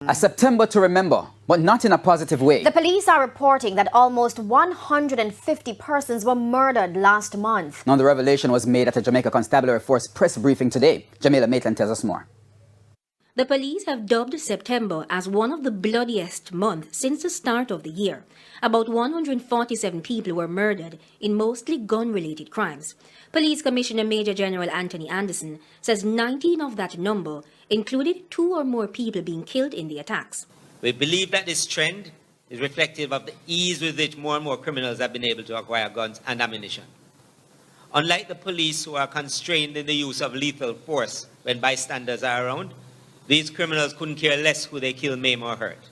A September to remember, but not in a positive way. The police are reporting that almost 150 persons were murdered last month. Now the revelation was made at a Jamaica Constabulary Force press briefing today. Jamila Maitland tells us more. The police have dubbed September as one of the bloodiest months since the start of the year. About 147 people were murdered in mostly gun-related crimes. Police Commissioner Major General Anthony Anderson says 19 of that number included 2 or more people being killed in the attacks. We believe that this trend is reflective of the ease with which more and more criminals have been able to acquire guns and ammunition. Unlike the police, who are constrained in the use of lethal force when bystanders are around, these criminals couldn't care less who they kill, maim, or hurt.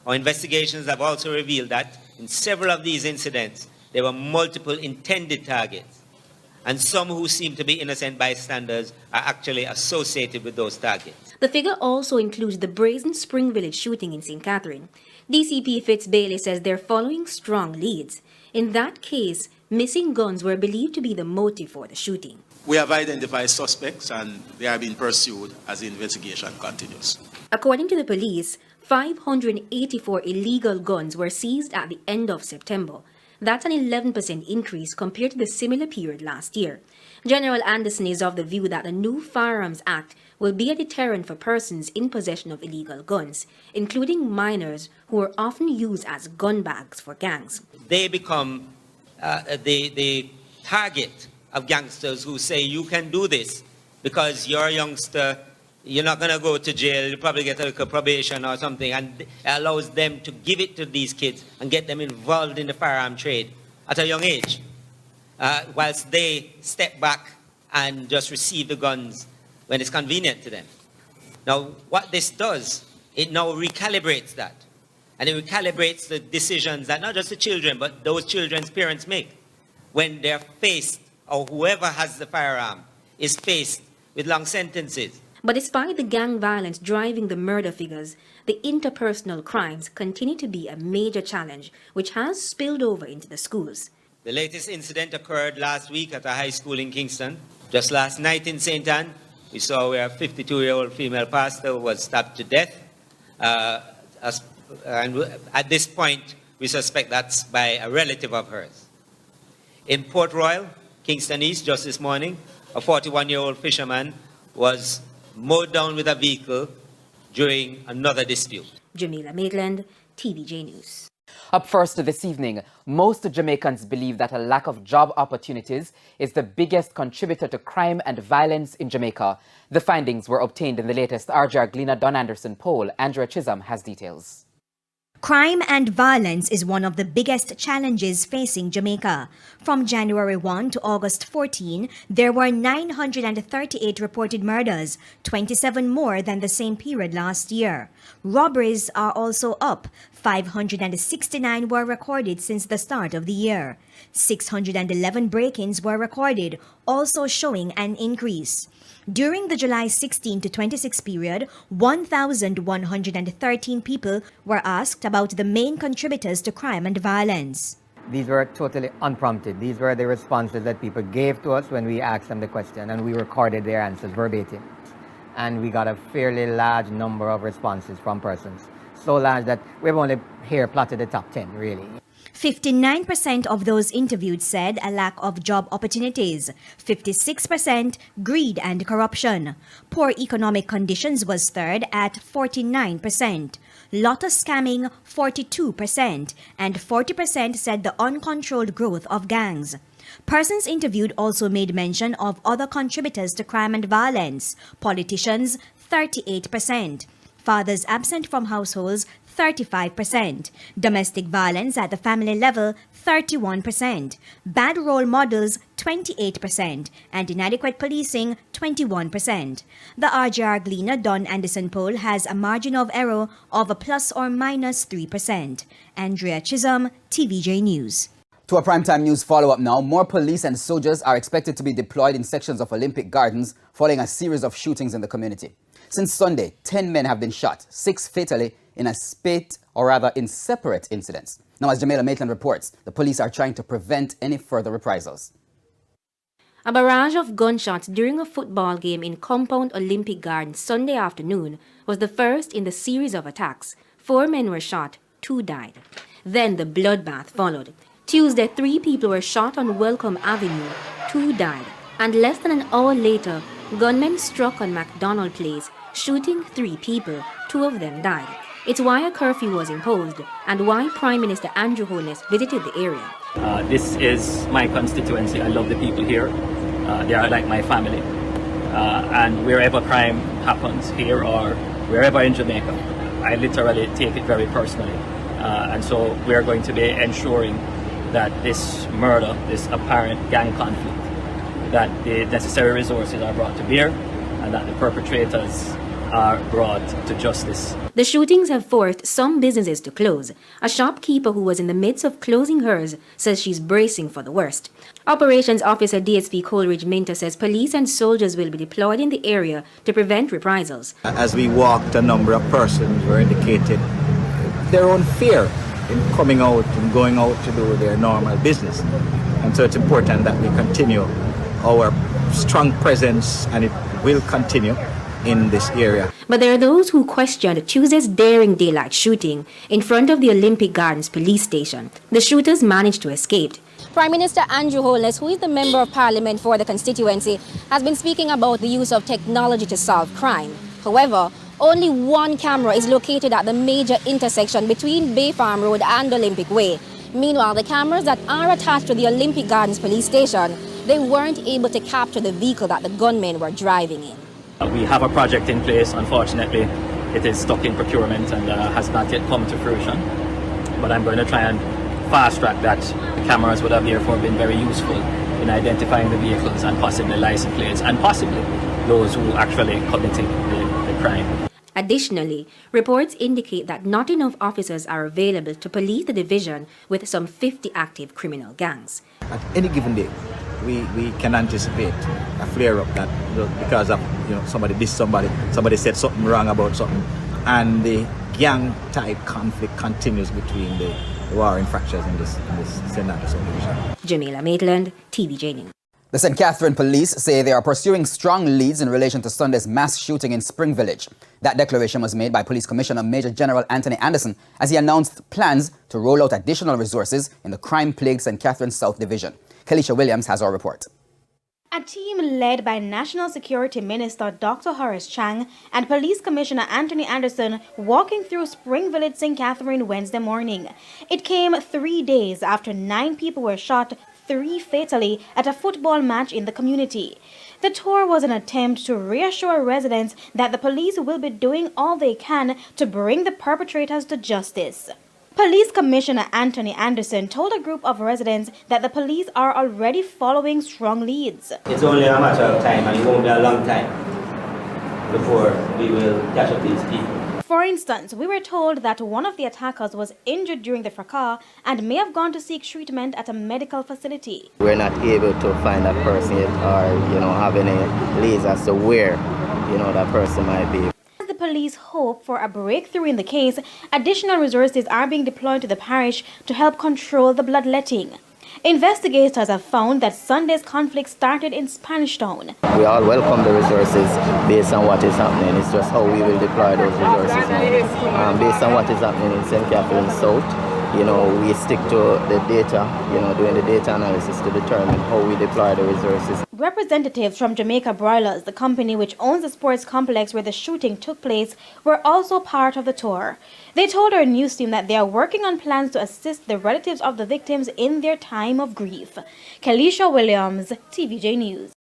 Our investigations have also revealed that in several of these incidents, there were multiple intended targets, and some who seem to be innocent bystanders are actually associated with those targets. The figure also includes the Brazen Spring Village shooting in St. Catherine. DCP Fitz Bailey says they're following strong leads. In that case, missing guns were believed to be the motive for the shooting. We have identified suspects and they are being pursued as the investigation continues. According to the police, 584 illegal guns were seized at the end of September. That's an 11% increase compared to the similar period last year. General Anderson is of the view that the new Firearms Act will be a deterrent for persons in possession of illegal guns, including minors who are often used as gun bags for gangs. They become the target of gangsters who say you can do this because you're a youngster, you're not going to go to jail, you probably get a probation or something, and it allows them to give it to these kids and get them involved in the firearm trade at a young age, whilst they step back and just receive the guns when it's convenient to them. Now, what this does, it now recalibrates that. And it recalibrates the decisions that not just the children, but those children's parents make when they're faced, or whoever has the firearm is faced with long sentences. But despite the gang violence driving the murder figures, the interpersonal crimes continue to be a major challenge, which has spilled over into the schools. The latest incident occurred last week at a high school in Kingston. Just last night in St. Ann, we saw where a 52-year-old female pastor was stabbed to death. And at this point, we suspect that's by a relative of hers. In Port Royal, Kingston East, just this morning, a 41-year-old fisherman was mowed down with a vehicle during another dispute. Jamila Maitland, TVJ News. Up first this evening, most Jamaicans believe that a lack of job opportunities is the biggest contributor to crime and violence in Jamaica. The findings were obtained in the latest RJR Gleaner Don Anderson poll. Andrea Chisholm has details. Crime and violence is one of the biggest challenges facing Jamaica. From January 1 to August 14, there were 938 reported murders, 27 more than the same period last year. Robberies are also up. 569 were recorded since the start of the year. 611 break-ins were recorded, also showing an increase. During the July 16 to 26 period, 1,113 people were asked about the main contributors to crime and violence. These were totally unprompted. These were the responses that people gave to us when we asked them the question, and we recorded their answers verbatim. And we got a fairly large number of responses from persons. So large that we've only here plotted the top 10, really. 59% of those interviewed said a lack of job opportunities, 56% greed and corruption. Poor economic conditions was third at 49%, lotto scamming 42%, and 40% said the uncontrolled growth of gangs. Persons interviewed also made mention of other contributors to crime and violence, politicians 38%, fathers absent from households 35%, domestic violence at the family level 31%, bad role models 28%, and inadequate policing 21%. The RJR Gleaner Don Anderson poll has a margin of error of a plus or minus 3%. Andrea Chisholm, TVJ News. To a primetime news follow-up now, more police and soldiers are expected to be deployed in sections of Olympic Gardens following a series of shootings in the community. Since Sunday, 10 men have been shot, 6 fatally in in separate incidents. Now, as Jamila Maitland reports, the police are trying to prevent any further reprisals. A barrage of gunshots during a football game in Compound Olympic Gardens Sunday afternoon was the first in the series of attacks. 4 men were shot, 2 died. Then the bloodbath followed. Tuesday, 3 people were shot on Welcome Avenue, 2 died. And less than an hour later, gunmen struck on McDonald Place, shooting 3 people, 2 of them died. It's why a curfew was imposed and why Prime Minister Andrew Holness visited the area. This is my constituency. I love the people here. They are like my family. And wherever crime happens, here or wherever in Jamaica, I literally take it very personally. And so we're going to be ensuring that this murder, this apparent gang conflict, that the necessary resources are brought to bear and that the perpetrators are brought to justice. The shootings have forced some businesses to close. A shopkeeper who was in the midst of closing hers says she's bracing for the worst. Operations Officer DSP Coleridge Minter says police and soldiers will be deployed in the area to prevent reprisals. As we walked, a number of persons were indicated their own fear in coming out and going out to do their normal business. And so it's important that we continue our strong presence, and it will continue in this area. But there are those who questioned Tuesday's daring daylight shooting in front of the Olympic Gardens police station. The shooters managed to escape. Prime Minister Andrew Holness, who is the Member of Parliament for the constituency, has been speaking about the use of technology to solve crime. However, only one camera is located at the major intersection between Bay Farm Road and Olympic Way. Meanwhile, the cameras that are attached to the Olympic Gardens police station, they weren't able to capture the vehicle that the gunmen were driving in. We have a project in place. Unfortunately, it is stuck in procurement and has not yet come to fruition. But I'm going to try and fast track that. The cameras would have therefore been very useful in identifying the vehicles and possibly license plates and possibly those who actually committed the crime. Additionally, reports indicate that not enough officers are available to police the division with some 50 active criminal gangs. At any given day, we can anticipate a flare-up that because of somebody said something wrong about something, and the gang-type conflict continues between the warring fractures in this St. subdivision. Jamila Maitland, TVJ News. The St. Catherine police say they are pursuing strong leads in relation to Sunday's mass shooting in Spring Village. That declaration was made by Police Commissioner Major General Anthony Anderson as he announced plans to roll out additional resources in the crime-plagued St. Catherine South Division. Kalisha Williams has our report. A team led by National Security Minister Dr. Horace Chang and Police Commissioner Anthony Anderson walking through Spring Village, St. Catherine Wednesday morning. It came 3 days after 9 people were shot, 3 fatally, at a football match in the community. The tour was an attempt to reassure residents that the police will be doing all they can to bring the perpetrators to justice. Police Commissioner Anthony Anderson told a group of residents that the police are already following strong leads. It's only a matter of time, and it won't be a long time before we will catch up these people. For instance, we were told that one of the attackers was injured during the fracas and may have gone to seek treatment at a medical facility. We're not able to find that person yet or, have any leads as to where, that person might be. As the police hope for a breakthrough in the case, additional resources are being deployed to the parish to help control the bloodletting. Investigators have found that Sunday's conflict started in Spanish Town. We all welcome the resources based on what is happening. It's just how we will deploy those resources now. Based on what is happening in St. Catherine South, we stick to the data, doing the data analysis to determine how we deploy the resources. Representatives from Jamaica Broilers, the company which owns the sports complex where the shooting took place, were also part of the tour. They told our news team that they are working on plans to assist the relatives of the victims in their time of grief. Kalisha Williams, TVJ News.